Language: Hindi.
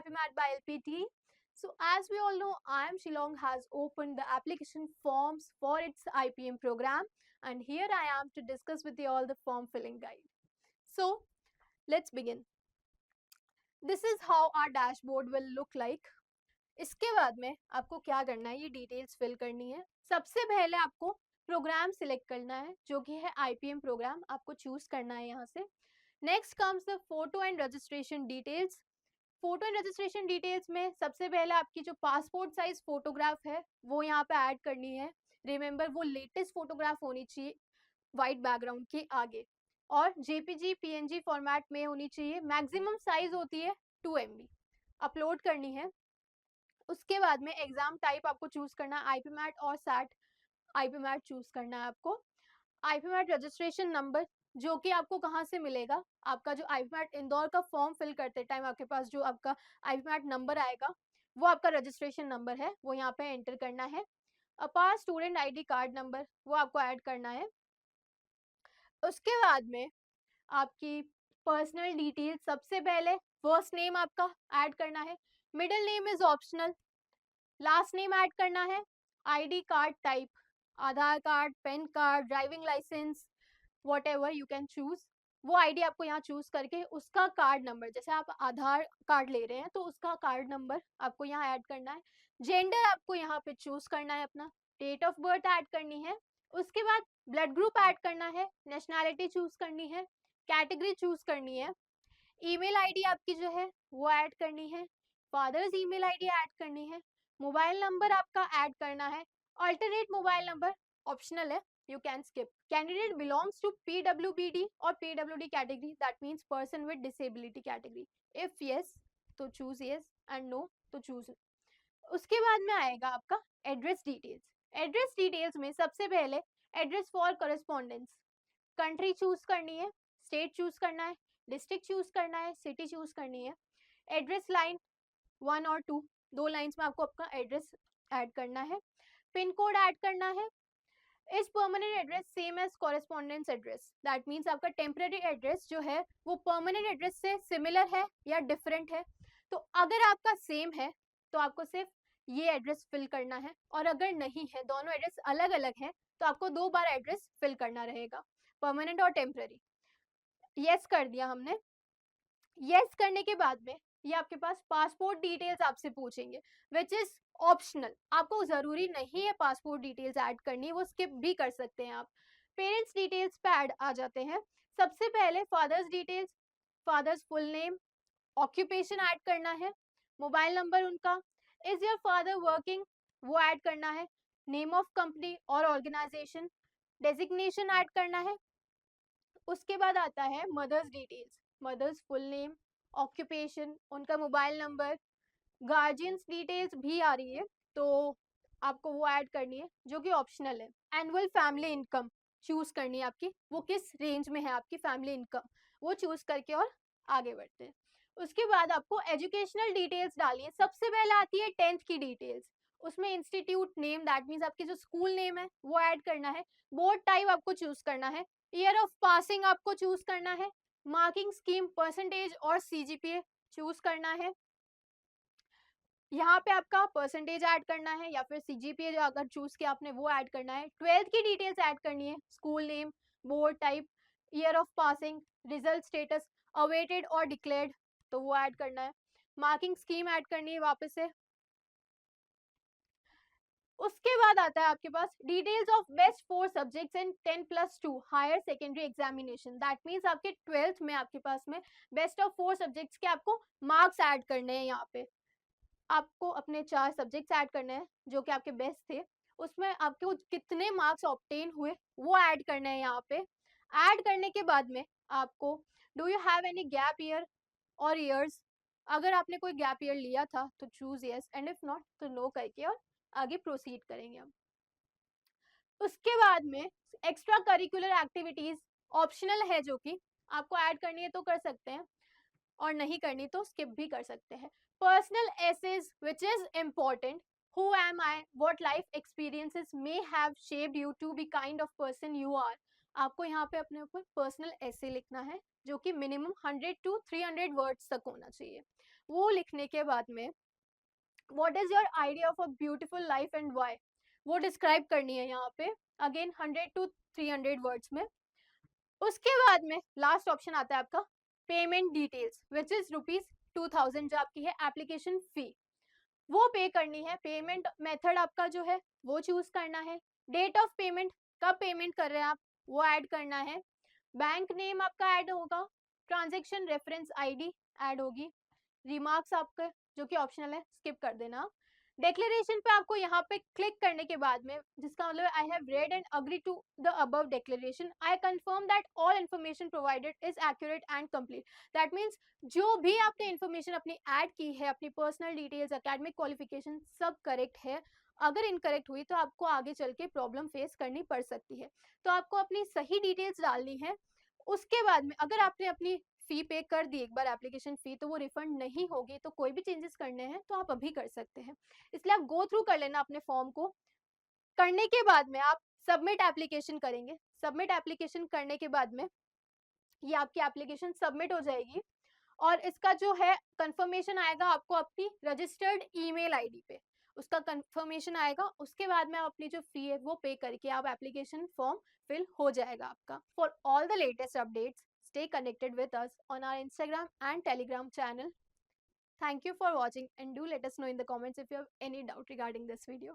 IPMAT by LPT. So as we all know, IIM Shillong has opened the application forms for its IPM program, and here I am to discuss with you all the form filling guide. So let's begin. This is how our dashboard will look like. इसके बाद में आपको क्या करना है, ये डिटेल्स फिल करनी है. सबसे पहले आपको प्रोग्राम सिलेक्ट करना है जो कि है IPM प्रोग्राम, आपको चूज करना है यहाँ से. Next comes the photo and registration details. Photo and registration details में सबसे पहले आपकी जो पासपोर्ट साइज फोटोग्राफ है वो यहाँ पे ऐड करनी है. रिमेंबर वो लेटेस्ट फोटोग्राफ होनी चाहिए वाइट बैकग्राउंड के आगे, और JPG PNG फॉर्मेट में होनी चाहिए. मैक्सिमम साइज होती है 2 MB. अपलोड करनी है. उसके बाद में एग्जाम टाइप आपको चूज करना है, IPMAT और SAT IPMAT चूज करना है आपको. IPMAT रजिस्ट्रेशन नंबर जो कि आपको कहाँ से मिलेगा, आपका जो IPMAT इंदौर का फॉर्म फिल करते टाइम आपके पास जो आपका IPMAT नंबर आएगा वो आपका रजिस्ट्रेशन नंबर है, वो यहाँ पे एंटर करना है. पास स्टूडेंट ID कार्ड नंबर वो आपको ऐड करना है. उसके बाद में आपकी पर्सनल डिटेल, सबसे पहले फर्स्ट नेम आपका ऐड करना है. Middle name is optional. Last name add करना है. ID card type, Aadhaar card, PAN card, driving licence, whatever you can choose. वो ID आपको यहाँ चूज करके उसका कार्ड नंबर, जैसे आप आधार कार्ड ले रहे हैं तो उसका कार्ड नंबर आपको यहाँ ऐड करना है. जेंडर आपको यहाँ पे चूज करना है अपना. डेट ऑफ बर्थ ऐड करनी है. उसके बाद ब्लड ग्रुप ऐड करना है. नेशनैलिटी चूज करनी है. कैटेगरी चूज करनी है. ईमेल ID आपकी जो है वो ऐड करनी है. फादर्स ईमेल ID ऐड करनी है. मोबाइल नंबर आपका ऐड करना है. अल्टरनेट मोबाइल नंबर ऑप्शनल है, you can skip. Candidate belongs to PWBD or PWD category, that means person with disability category. If yes तो choose yes and no तो choose. उसके बाद में आएगा आपका एड्रेस डिटेल्स. एड्रेस डिटेल्स में सबसे पहले address for correspondence, country choose करनी है, स्टेट चूज करना है, डिस्ट्रिक्ट चूज करना है, सिटी चूज करनी है. एड्रेस लाइन 1 और 2, 2 लाइन्स में आपको आपका एड्रेस ऐड करना है. पिन कोड ऐड करना है. Is permanent address same as correspondence address, that means आपका टेम्पररी एड्रेस जो है वो परमानेंट एड्रेस से सिमिलर है या डिफरेंट है. तो अगर आपका सेम है तो आपको सिर्फ ये एड्रेस फिल करना है, और अगर नहीं है, दोनों एड्रेस अलग अलग हैं, तो आपको 2 बार एड्रेस फिल करना रहेगा, परमानेंट और टेम्पररी. यस कर दिया हमने. यस करने के बाद में ये आपके पास पासपोर्ट डिटेल्स आपसे पूछेंगे, विच इज ऑप्शनल. आपको जरूरी नहीं है पासपोर्ट डिटेल्स ऐड करनी, वो स्किप भी कर सकते हैं आप. पेरेंट्स डिटेल्स पे ऐड आ जाते हैं. सबसे पहले father's details, father's full name, occupation add करना है, मोबाइल नंबर उनका. इज योर फादर वर्किंग वो ऐड करना है. नेम ऑफ कंपनी और ऑर्गेनाइजेशन, डेजिग्नेशन ऐड करना है. उसके बाद आता है mother's details, mother's full name, occupation, उनका मोबाइल नंबर. गार्जियंस डिटेल्स भी आ रही है तो आपको वो ऐड करनी है जो कि ऑप्शनल है. एनुअल फैमिली इनकम चूज करनी है आपकी, वो किस रेंज में है आपकी फैमिली इनकम, वो चूज करके और आगे बढ़ते हैं. उसके बाद आपको एजुकेशनल डिटेल्स डालनी है. सबसे पहले आती है 10th की डिटेल्स, उसमें इंस्टीट्यूट नेम, दैट मीन्स आपकी जो स्कूल नेम है वो ऐड करना है. बोर्ड टाइप आपको चूज करना है. ईयर ऑफ पासिंग आपको चूज करना है. मार्किंग स्कीम, परसेंटेज और CGPA चूज करना है. यहाँ पे आपका परसेंटेज ऐड करना है या फिर CGPA जो अगर चूज किया आपने वो ऐड करना है. 12th की डिटेल्स ऐड करनी है. School name, board type, year of passing, result status, awaited और डिक्लेयर्ड तो वो ऐड करना है. मार्किंग स्कीम ऐड करनी है वापस से. उसके बाद आता है आपके पास details of best 4 subjects in 10+2 higher secondary examination, that means आपके 12th में आपके पास में बेस्ट ऑफ 4 सब्जेक्ट्स के आपको मार्क्स ऐड करने हैं. यहाँ पे आपको अपने 4 सब्जेक्ट्स ऐड करने हैं जो कि आपके बेस्ट थे, उसमें आपके कितने मार्क्स ऑब्टेन हुए वो ऐड करने हैं. यहाँ पे ऐड करने के बाद में आपको do you have any gap year और ईयर्स, अगर आपने कोई गैप ईयर लिया था तो choose yes, and if not तो नो करके और आगे प्रोसीड करेंगे हम. उसके बाद में एक्स्ट्रा करिकुलर एक्टिविटीज ऑप्शनल है, जो कि आपको ऐड करनी है तो कर सकते हैं और नहीं करनी तो स्किप भी कर सकते हैं. Personal essays which is important. Who am I? What life experiences may have shaped you to be kind of person you are. आपको यहाँ पे अपने ऊपर पर्सनल ऐसे लिखना है जो कि मिनिमम 100 to 300 वर्ड्स तक होना चाहिए. वो लिखने के बाद में what is your idea of a beautiful life and why, वो डिस्क्राइब करनी है यहाँ पे, अगेन 100 to 300 वर्ड्स में। उसके बाद में लास्ट ऑप्शन आता है आपका पेमेंट डिटेल्स, विच इज ₹2000 जो आपकी है एप्लीकेशन फी, वो पे करनी है। पेमेंट मेथड आपका जो है वो चूज करना है। डेट ऑफ पेमेंट, कब पेमेंट कर रहे हैं आप, वो ऐड करना है। बैंक नेम आपका ऐड होगा, ट्रांजेक्शन रेफरेंस आईडी ऐड होगी, रिमार्क्स आपके जो कि ऑप्शनल है स्किप कर देना। डिक्लेरेशन पे आपको यहाँ पे क्लिक करने के बाद में, जिसका मतलब I have read and agree to the above declaration, I confirm that all information provided is accurate and complete. That means जो भी आपने इन्फॉर्मेशन अपनी ऐड की है, अपनी पर्सनल डिटेल्स, एकेडमिक क्वालिफिकेशन सब करेक्ट है। अगर इनकरेक्ट हुई तो आपको आगे चल के प्रॉब्लम फेस करनी पड़ सकती है। तो आपको अपनी सही डिटेल्स डालनी है। उसके बाद में अगर आपने अपनी फी पे कर दी एक बार एप्लीकेशन फी, तो वो रिफंड नहीं होगी, तो कोई भी चेंजेस करने हैं तो आप अभी कर सकते हैं। इसलिए आप गो थ्रू कर लेना अपने फॉर्म को। करने के बाद में आप सबमिट एप्लीकेशन करेंगे। सबमिट एप्लीकेशन करने के बाद में ये आपकी एप्लीकेशन सबमिट हो जाएगी और इसका जो है कंफर्मेशन आएगा आपको अपनी रजिस्टर्ड ईमेल आईडी पे, उसका कंफर्मेशन आएगा। उसके बाद में आप अपनी जो फी है वो पे करके आप एप्लीकेशन फॉर्म फिल हो जाएगा आपका। For all the latest updates, stay connected with us on our Instagram and Telegram channel. Thank you for watching and do let us know in the comments if you have any doubt regarding this video.